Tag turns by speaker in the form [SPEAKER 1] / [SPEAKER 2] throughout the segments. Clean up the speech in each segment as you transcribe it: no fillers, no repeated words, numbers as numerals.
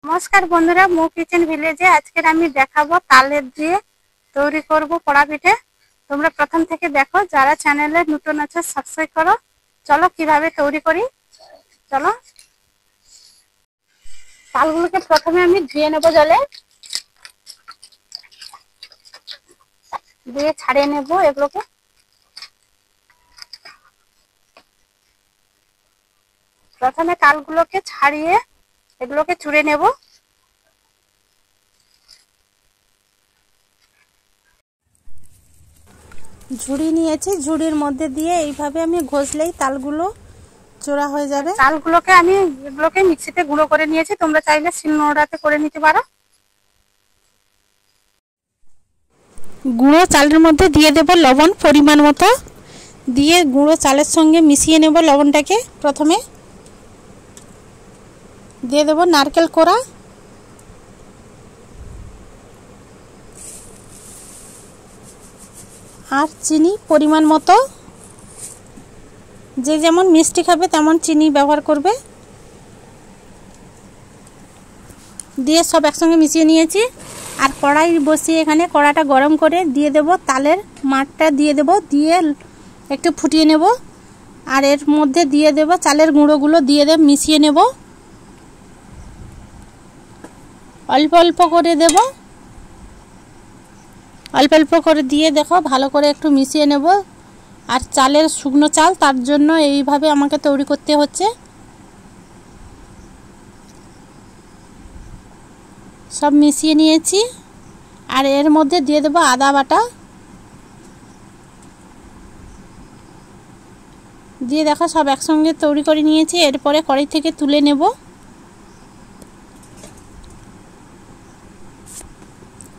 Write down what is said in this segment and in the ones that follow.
[SPEAKER 1] নমস্কার বন্ধুরা, মো কিচেন ভিলেজে আজকের আমি দেখাবো তালের দিয়ে তৈরি করব পোড়া পিঠে। তোমরা প্রথম থেকে দেখো, যারা চ্যানেলে নতুন আছে সাবস্ক্রাইব করো। চলো কিভাবে তৈরি করি, চলো। তালগুলোকে প্রথমে আমি ধুয়ে নেবো জলে, দিয়ে ছাড়িয়ে নেবো এগুলোকে। প্রথমে তালগুলোকে ছাড়িয়ে এগুলোকে চুড়ে নেব। ঝুড়ি নিয়েছি, ঝুড়ির মধ্যে দিয়ে এইভাবে আমি ঘষলেই তালগুলো চোরা হয়ে যাবে। তালগুলোকে আমি এগুলোকে মিক্সিতে গুঁড়ো করে নিয়েছি, তোমরা চাইলে শিলনোড়াতে করে নিতে পারো। গুঁড়ো চালের মধ্যে দিয়ে দেব লবণ পরিমাণ মতো, দিয়ে গুঁড়ো চালের সঙ্গে মিশিয়ে নেব লবণটাকে। প্রথমে দিয়ে দেব নারকেল কোড়া, আর চিনি পরিমাণ মতো। যে যেমন মিষ্টি খাবে তেমন চিনি ব্যবহার করবে। দিয়ে সব একসঙ্গে মিশিয়ে নিয়েছি। আর কড়াই বসিয়ে এখানে কড়াটা গরম করে দিয়ে দেব তালের মাঠটা, দিয়ে দেব, দিয়ে একটু ফুটিয়ে নেব। আর এর মধ্যে দিয়ে দেব চালের গুঁড়োগুলো, দিয়ে মিশিয়ে নেব। অল্প অল্প করে দেব, অল্প অল্প করে দিয়ে দেখো ভালো করে একটু মিশিয়ে নেব। আর চালের শুকনো চাল, তার জন্য এইভাবে আমাকে তৈরি করতে হচ্ছে। সব মিশিয়ে নিয়েছি। আর এর মধ্যে দিয়ে দেব আদা বাটা, দিয়ে দেখো সব একসঙ্গে তৈরি করে নিয়েছি। এরপরে কড়াই থেকে তুলে নেব।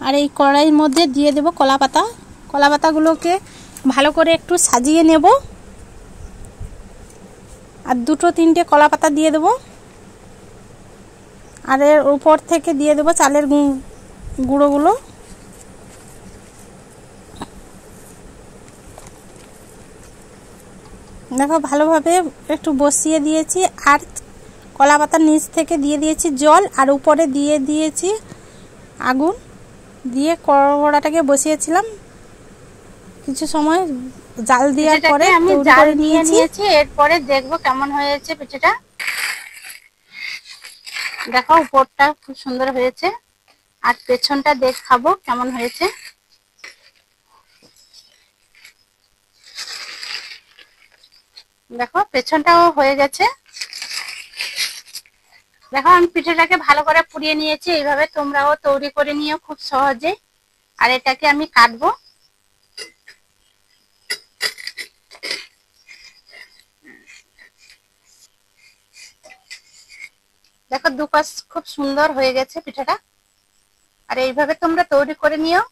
[SPEAKER 1] আর এই কড়াইয়ের মধ্যে দিয়ে দেব কলা পাতা। কলা পাতাগুলোকে ভালো করে একটু সাজিয়ে নেব। আর দুটো তিনটে কলা পাতা দিয়ে দেব। আর এর উপর থেকে দিয়ে দেব চালের গুঁড়োগুলো। দেখো ভালোভাবে একটু বসিয়ে দিয়েছি। আর কলা পাতার নিচ থেকে দিয়ে দিয়েছি জল, আর উপরে দিয়ে দিয়েছি আগুন। দিয়ে কড়াটাকে বসিয়েছিলাম, কিছু সময় জাল দেওয়ার পরে আমি জাল দিয়ে নিয়েছি। এরপরে দেখবো কেমন হয়েছে পিঠেটা। দেখো উপরটা খুব সুন্দর হয়েছে, আর পেছনটা দেখাবো কেমন হয়েছে। দেখো পেছনটাও হয়ে গেছে। দেখো আমি পিঠেটাকে ভালো করে পুড়িয়ে নিয়েছি। এইভাবে তোমরাও তৈরি করে নিও খুব সহজে। আর এটাকে আমি কাটবো। দেখো দুপাশ খুব সুন্দর হয়ে গেছে পিঠাটা। আর এইভাবে তোমরা তৈরি করে নিও।